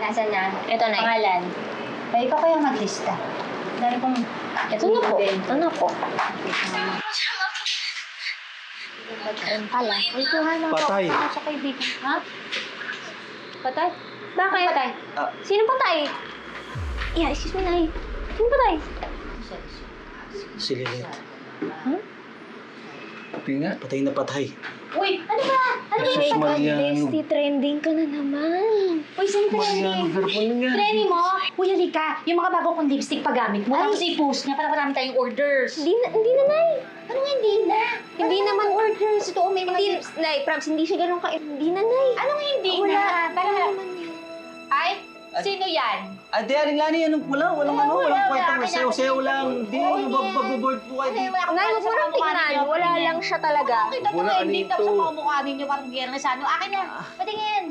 Nasaan na? Ito na. Pangalan. Ay, ikaw kaya maglista. Dahil kung... Ito na po. Ito na po. Ayun pala. Ay, kuha na po. Patay. Ako sa kaibigan. Ha? Patay? Bakit? Patay? Sino patay? Yeah, excuse me, Nay. Sino patay? Si Lilith. Patay nga. Patay na patay. Uy! Ano ba? Ano ba Jesus yung Maria. Bestie, trending ka na naman. Uy, saan Mariano, training? garpon na nga. Training mo? Uy, halika. Yung mga bago kong lipstick pagamit mo. Tapos i-post niya para marami tayong orders. Hindi na, Nay. Ano nga hindi na? Hindi naman orders. Ito, may mga Hindi, lipstick. Nay, props, hindi siya ganun ka. Hindi na, Nay. Anong hindi Wala. na? Para... Wala naman yan. Ay, sino yan? Ate, Aling Lani, anong wala? Walang ano, walang kwentang wala. sayo-sayo lang. Hindi, mababoard po kayo dito. Nay, huwag mo nang tingnan. Wala lang siya talaga. Kita mo Wala, na ano hindi tapos ito? sa mga mukha ninyo parang biyernes ano. Akin na. Patingin.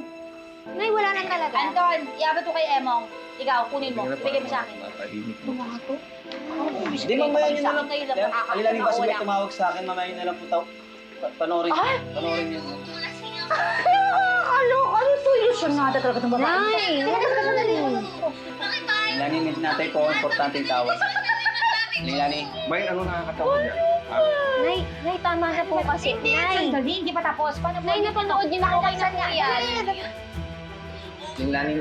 Nay, wala lang talaga. Anton, iabot ko kay Emong. Ikaw, kunin mo. Ibigay mo sa akin. Matahimik. Tumawa to. Hindi, mamaya nyo na lang. Kayo lang Aling Lani, basta may wala. tumawag sa akin, mamaya nyo na lang po panoorin. Panoorin nyo. Ano to? Ilusyon nga talaga itong babae. Nay, Teka, sandali. Aling Lani, medyo natin po, importanteng tawag. Aling Lani. May ano nakakatawa niya? Nay, tama na po kasi. Nay, Sandali, hindi pa tapos. Paano Nay, napanood niyo na po kayo ng yan. Aling Lani,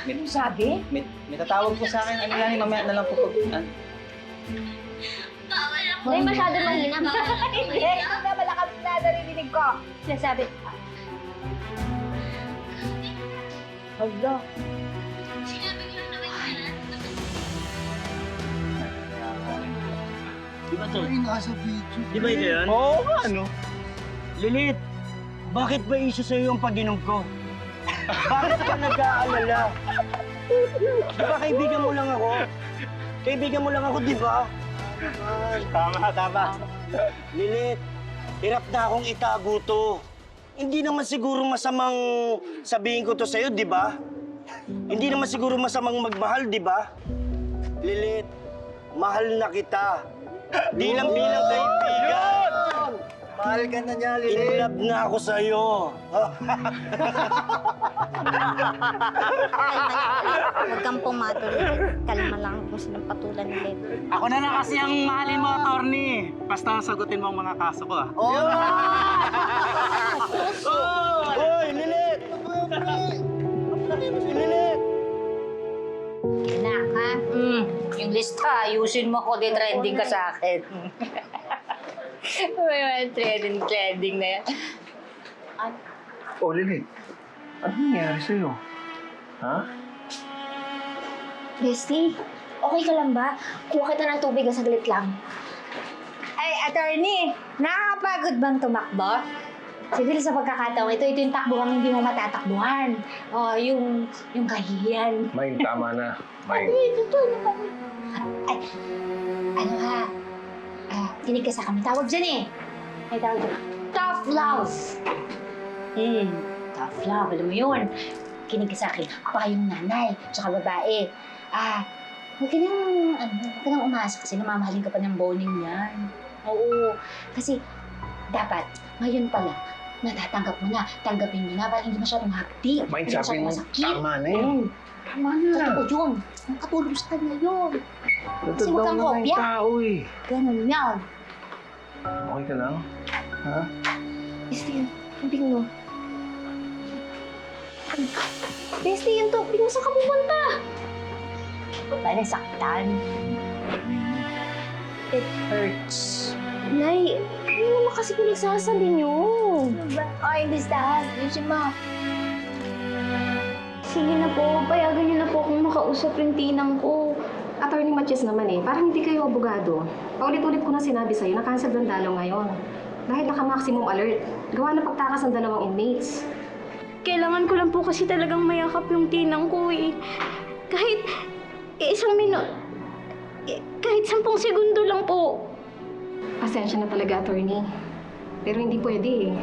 Ano sabi? may tatawag po sa akin. Aling Lani, mamaya na lang po pag... Nay, masyado mahina. Hindi, na malakas na narinig ko. Sinasabi. Hala. Di ba to? Ay, nasa video. Di ba ito yun? Oo nga, ano? Lilith, bakit ba iso sa'yo yung pag-inom ko? Bakit ka nag-aalala? Di ba kaibigan mo lang ako? Kaibigan mo lang ako, di ba? Tama. Lilith, hirap na akong itago to. Hindi naman siguro masamang sabihin ko to sa'yo, di ba? Hindi naman siguro masamang magmahal, di ba? Lilith, mahal na kita. Di lang bilang kaibigan. Mahal ka na niya, In love na ako sa'yo. Huwag kang pumatol. Kalma lang kung sinong patulan ni Led. Ako na kasi ang mahalin mo, attorney. Basta sagutin mo ang mga kaso ko, ah. Hoy, Lilith! Lilith! Anak, ha? Yung lista, ayusin mo ko. Di trending ka sa akin. May trending na yan. Oh, Lilith. Ano nangyari sa'yo? Ha? Bestie, okay ka lang ba? Kuha kita ng tubig at saglit lang. Ay, attorney, nakakapagod bang tumakbo? Siguro sa pagkakataon, ito yung takbuhan hindi mo matatakbuhan. O, yung kahihiyan. May tama na. May. Ay, ano ha? Kinig ka sa kami. Tawag dyan eh. May tawag dyan. Tough love. Tough love. Alam mo yun. Kinig ka sa akin. Baka yung nanay, tsaka babae. Huwag ka nang umasa kasi namamahalin ka pa ng boning yan. Oo. Kasi, dapat, ngayon pala, natatanggap mo na, tanggapin mo na, para hindi masyadong hapdi. Mind Hindi sabi masyadong mo, masakit. tama na yun. Tama na. Totoo yun. Nakatulong sa kanya yun. Kasi Totoo huwag kang na yung kopya. tao eh. Ganun yan. Okay ka lang? Ha? Bestie, tubig mo. Bestie, yung tubig mo, saan ka pupunta? Wala nang saktan. It hurts. Nay, ano naman kasi pinagsasabi niyo? Ay, listahan. Yusin mo. Sige na po, payagan niyo na po kung makausap yung tinang ko. Attorney Matches naman eh, parang hindi kayo abogado. Paulit-ulit ko na sinabi sa'yo na cancel ng dalaw ngayon. Dahil naka-maximum alert. Gawa na pagtakas ng 2 inmates. Kailangan ko lang po kasi talagang mayakap yung tinang ko eh. Kahit kahit 10 segundo lang po. Pasensya na talaga, attorney. Pero hindi pwede eh.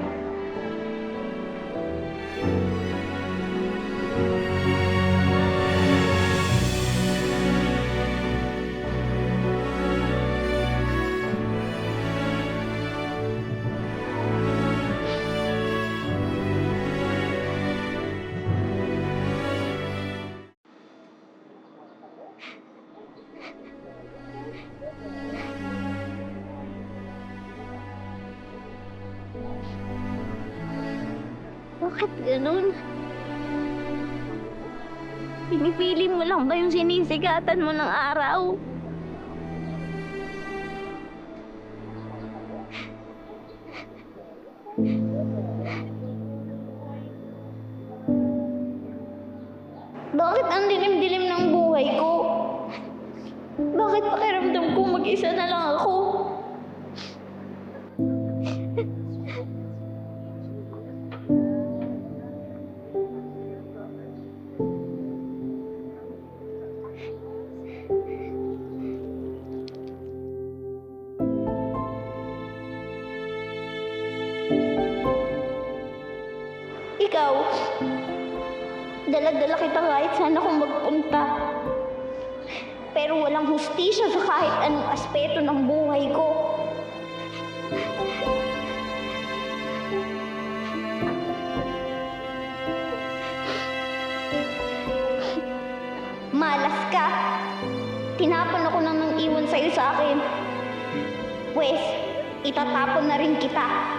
Bakit ganun? Pinipili mo lang ba yung sinisigatan mo ng araw? Bakit ang dilim-dilim ng buhay ko? Bakit pakiramdam ko mag-isa na lang ako? Ikaw, dala-dala kita kahit saan ako magpunta. Pero walang hustisya sa kahit anong aspeto ng buhay ko. Malas ka. Tinapon ako nang iwan sa'yo sa akin. Pwes, itatapon na rin kita.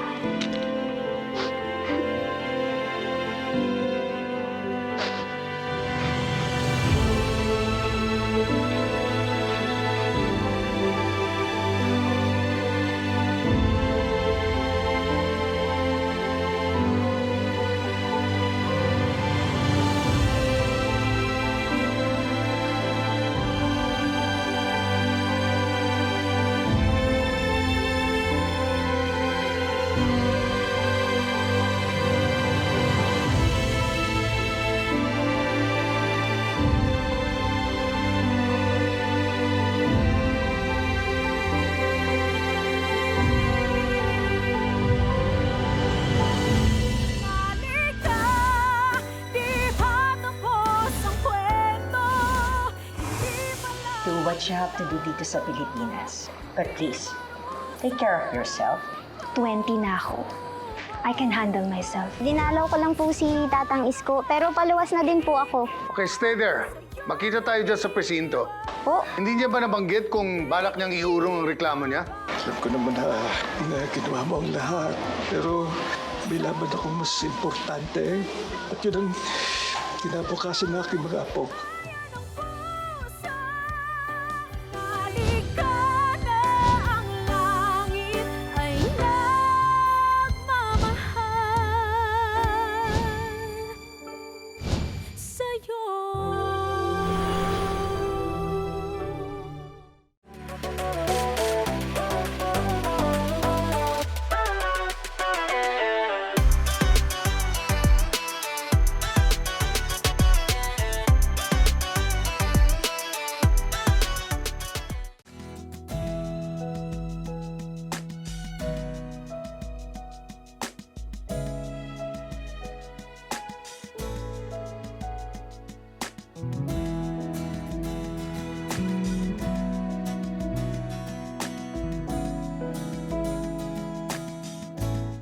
Do what you have to do dito sa Pilipinas. But please, take care of yourself. 20 na ako. I can handle myself. Dinalaw ko lang po si Tatang Isko, pero paluwas na din po ako. Okay, stay there. Makita tayo dyan sa presinto. Po, Hindi niya ba nabanggit kung balak niyang iurong ang reklamo niya? Alam ko naman na ginawa mo ang lahat. Pero may laban akong mas importante. At yun ang kinabukasan ng aking mga apo.